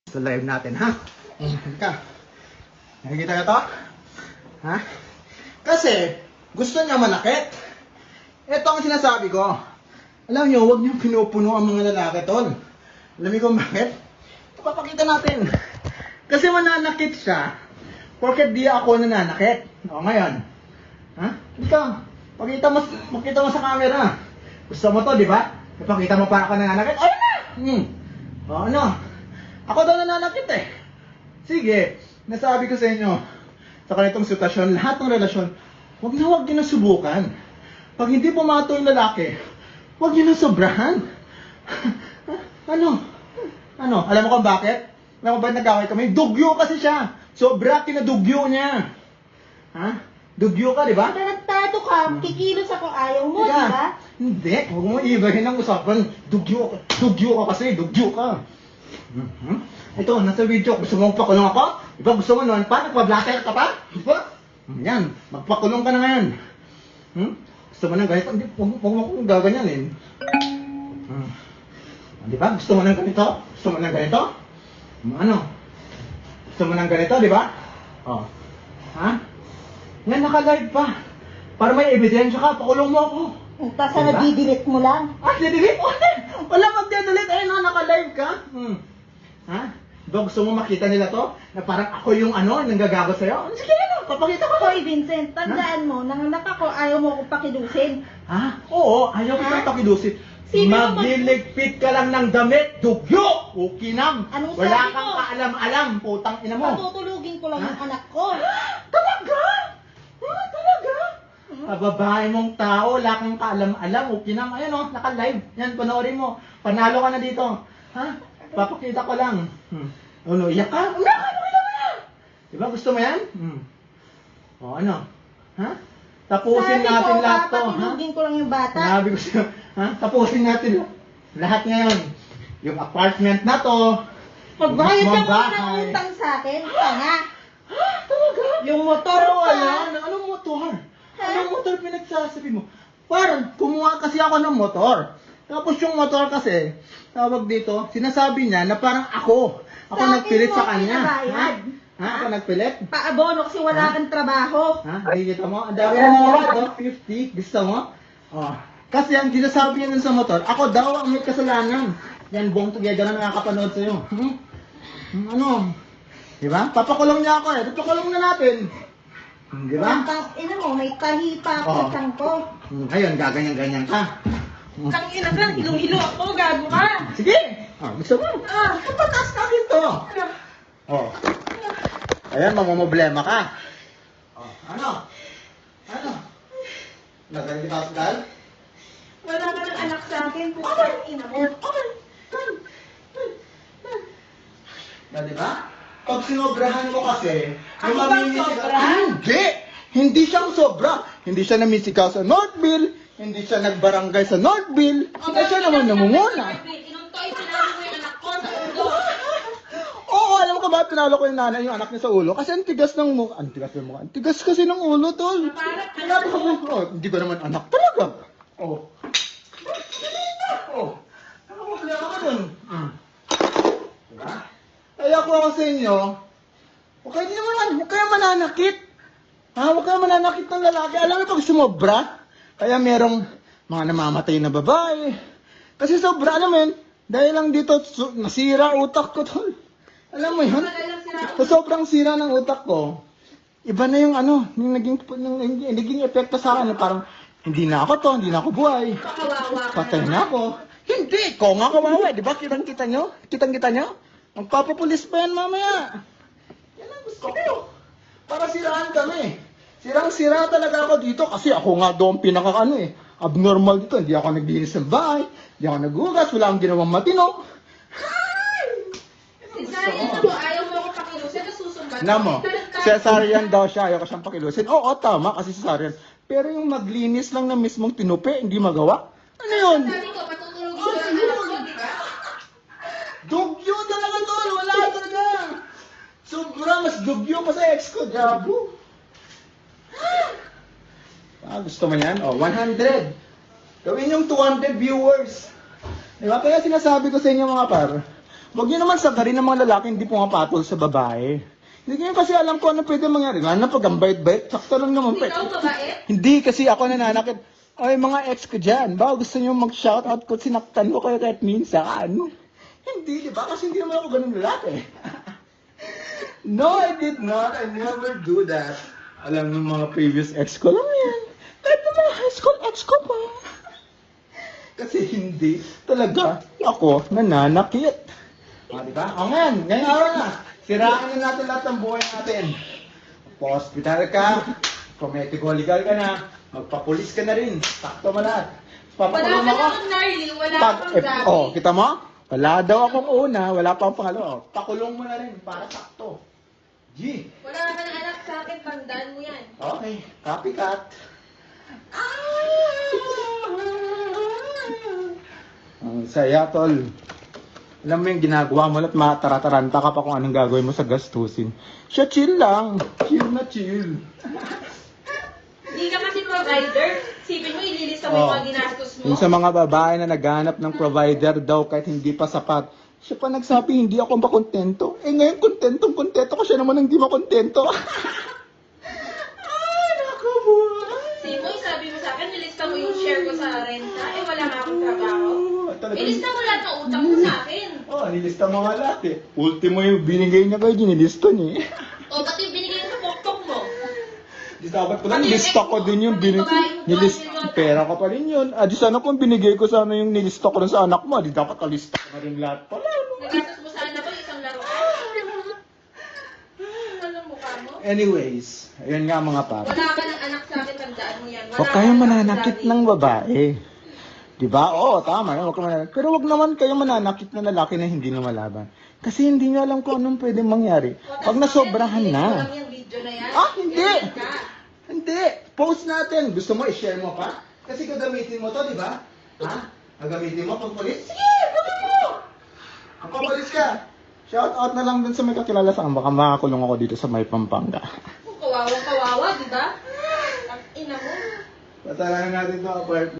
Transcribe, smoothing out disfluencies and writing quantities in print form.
Sa live natin, ha? Ka. Nakikita ka to? Ha? Kasi, gusto niya manakit. Ito ang sinasabi ko. Alam niyo, huwag niyo pinupuno ang mga lalaki, tol. Alam niyo kung bakit? Papakita natin. Kasi mananakit siya. Porket di ako nananakit. O, ngayon. Ha? Ikaw, makita mo sa camera. Gusto mo to, di ba? Ipakita mo para ka nananakit. Ayun na! O, ano? Ako daw nananakit eh. Sige, nasabi ko sa inyo, sa ganitong sitwasyon, lahat ng relasyon, huwag niyo na subukan. Pag hindi pumato yung lalaki, huwag niyo na sobrahan. Ano? Alam mo kung bakit? Alam mo ba nag-away kami? Dugyo kasi siya. Sobra kinadugyo niya. Ha? Dugyo ka, di ba? Tarantado ka, kikilos ako, ayaw mo, di ba? Hindi, huwag mo ibahin ang usapan. Dugyo ka kasi, dugyo ka. Ito, nasa video, gusto mo magpakulong ako? Diba gusto mo noon pa? Nagpa-blatter ka pa? Diba? Yan, magpakulong ka na ngayon. Gusto mo ng ganito? Huwag mo kong gaganyanin. Diba? Gusto mo ng ganito? Gusto mo ng ganito? Ano? Gusto mo ng ganito, diba? Oh. Ha? Yan, naka-live pa. Para may ebidensya ka, pakulong mo ako. Tapos diba? Nadidelete mo lang. Didelete? Wala mag-delete. Ayun na, naka-live ka. Ha? Diba gusto mo makita nila to? Na parang ako yung nanggagago sa'yo? Sige na, papakita ko. Hoy, Vincent, tandaan mo, nanganak ako, ayaw mo akong pakilusin. Ha? Oo, ayaw kita pakilusin. Magliligpit ka lang ng damit, dugyo! O kinam! Anong Wala sabi kang ko? kaalam-alam, putang ina mo. Patutulugin ko lang yung anak ko. Talaga? Talaga? Babae mong tao, wala kang kaalam-alam, o kinam. Ayan o, naka-live. Yan, panoorin mo. Panalo ka na dito. Ha? Papakita ko lang. Ano, iyak ka? Ano na? Diba gusto mo yan? O ano? Ha? Tapusin Sabi natin ko, lahat to. Ha? papatulugin ko lang yung bata. Sabi ko sa'yo, ha? Tapusin natin lahat ngayon. Yung apartment na to. Magbayad yung ka muna ng bahay. utang sa akin. Tanga. Talaga? Yung motor Pero pa. ayan, anong motor? Anong motor pinagsasabi mo? Parang kumuha kasi ako ng motor. Tapos yung motor kasi, tawag dito, sinasabi niya na parang ako. Ako Sa akin nagpilit mo sa kanya. pinabayad. Ha? Ako nagpilit? Paabono kasi wala kang trabaho. Ha? Nakikita mo? Ang dami na mga 50. Gusto mo? Oh. Kasi ang sinasabi niya nun sa motor, ako daw ang may kasalanan. Yan, buong together na nakakapanood sa'yo. Ano? Diba? Papakulong niya ako eh. Papakulong na natin. Diba? Ina mo, may tahi pa ako Oo. sa ko. Ngayon, gaganyan-ganyan ka. Tang ina ka, hilong-hilo ako, gago ka. Sige! Gusto mo? Pataas ka dito. Ayan, mamamblema ka. Ano? Nagaling kita sa dal? Wala ka ng anak sa akin, putang ina mo. Na, diba? Pag sinobrahan mo kasi, Ako bang sobra? Hindi! Hindi siyang sobra. Hindi siya namisikaw sa Northville. Hindi siya nagbarangay sa Northville. Hindi siya naman namumuna. Inuntoy, sinalo mo yung anak ko sa ulo. Oo, alam ko ba, pinalo ko yung nanay yung anak niya sa ulo? Kasi ang tigas ng mukha. Ang tigas ng mukha. Ang tigas kasi ng ulo, tol. Hindi ko naman anak talaga. Wala ka nun. Diba? Kaya ako sa inyo, huwag kayo mananakit. Huwag kayo mananakit ng lalaki. Alam mo pag sumobra, kaya merong mga namamatay na babae. Kasi sobra, alam mo yun, dahil lang dito, nasira utak ko, tol. Alam mo yun? Sa sobrang sira ng utak ko, iba na yung yung naging epekto sa akin. Parang, hindi na ako to, hindi na ako buhay. Patay na ako. Hindi, ko nga kawawa. Di ba? Kitang-kita nyo? Kitang-kita nyo? Magpapapulis pa yan mamaya. Yan ang gusto ko. Para siraan kami. Sirang-sira talaga ako dito kasi ako nga doon pinaka abnormal dito. Hindi ako naglinis ng bahay. Hindi ako naghugas. Wala akong ginawang matino. Cesarian ako, ayaw mo ako pakilusin, nasusumbat. Namo, cesarean daw siya. Ayaw ko siyang pakilusin. Oo, tama kasi cesarean. Pero yung maglinis lang na mismong tinupi, hindi magawa. Ano yun? Sabi ko, patutulogin ko ang anak ko, di ba? Dugyo talaga tol, wala talaga. Sobra, mas dugyo pa sa ex ko, Jabo. Gusto mo yan? 100. Gawin yung 200 viewers. Diba? Kaya sinasabi ko sa inyo mga par, Huwag niyo naman sagarin ng mga lalaki hindi pumapatol sa babae. Hindi niyo kasi alam ko ano pwede mangyari. Lalo na pag ang bait-bait, sakto lang naman. Ikaw babae? Hindi kasi ako nananakit. Ay, mga ex ko dyan. Ba, gusto niyo mag-shoutout ko, sinaktan ko kayo kahit minsan. Hindi, di ba? Kasi hindi naman ako ganun lalaki. No, I did not. I never do that. Alam ng mga previous ex ko lang yan. Kahit ng mga high school ex ko pa. Kasi hindi talaga ako nananakit. Di ba? O ngayon, ngayong araw na. Siraan na natin lahat ng buhay natin. Pa-hospital ka, legal ka na, magpapulis ka na rin. Sakto mo lahat. Wala Papakulong ka ako. naman, Narly. Wala kang gabi. Kita mo? Wala daw akong una, wala pa akong pangalawa. Pakulong mo na rin para sakto. G. Wala ka ng anak sa akin. Tandaan mo yan. Okay, copycat. Ang saya, tol. Alam mo yung ginagawa mo at matarataranta ka pa kung anong gagawin mo sa gastusin. Siya chill lang. Chill na chill. Hindi ka kasi provider. Sipin mo, ililista mo yung mga ginastos mo. Yung sa mga babae na naghanap ng provider daw kahit hindi pa sapat. Siya pa nagsabi, hindi ako makontento. Eh ngayon, kontento ko. Siya naman ang hindi makontento. Ay, naku buhay. Simoy, sabi mo sa akin, nilista mo yung share ko sa renta. Eh, wala nga akong trabaho. Talagang- Ilista mo lahat ng utang mo sa akin. Oh, nilista mo nga lahat eh. Ultimo yung binigay niya kayo, nilista niya eh. O, ba't yung binigay mo sa poktok mo? Di dapat pala, Pati yung nilista ex ko mo, din yung pati binigay. babae mo, Nilista, 2 million. pera ko pa rin yun. Di sana kung binigay ko sana yung nilista ko rin sa anak mo, di dapat kalista ko na rin lahat pala. Nagastos mo sa anak ko isang laruan. Anong mukha mo? Anyways, ayun nga mga pare. Wala ka ng anak sa akin, tandaan mo yan. Wala Huwag ka kayong ng mananakit daddy. ng babae. Di ba? Oo, tama. Huwag ka mananakit. Pero huwag naman kayong mananakit ng lalaki na hindi lumalaban. Kasi hindi nyo alam kung anong pwedeng mangyari. Pag nasobrahan Hindi ko na. alam yung video na yan. Hindi! Yan ka. Hindi! Post natin. Gusto mo, i-share mo pa? Kasi gagamitin mo to, di ba? Ha? Gagamitin mo pag polis? Sige! Gagawin mo! Kapag polis ka, shout out na lang dun sa may kakilala sa akin. Baka makakulong ako dito sa may Pampanga. Kawawa, di ba? Ang ina mo. Patala na natin to apartment.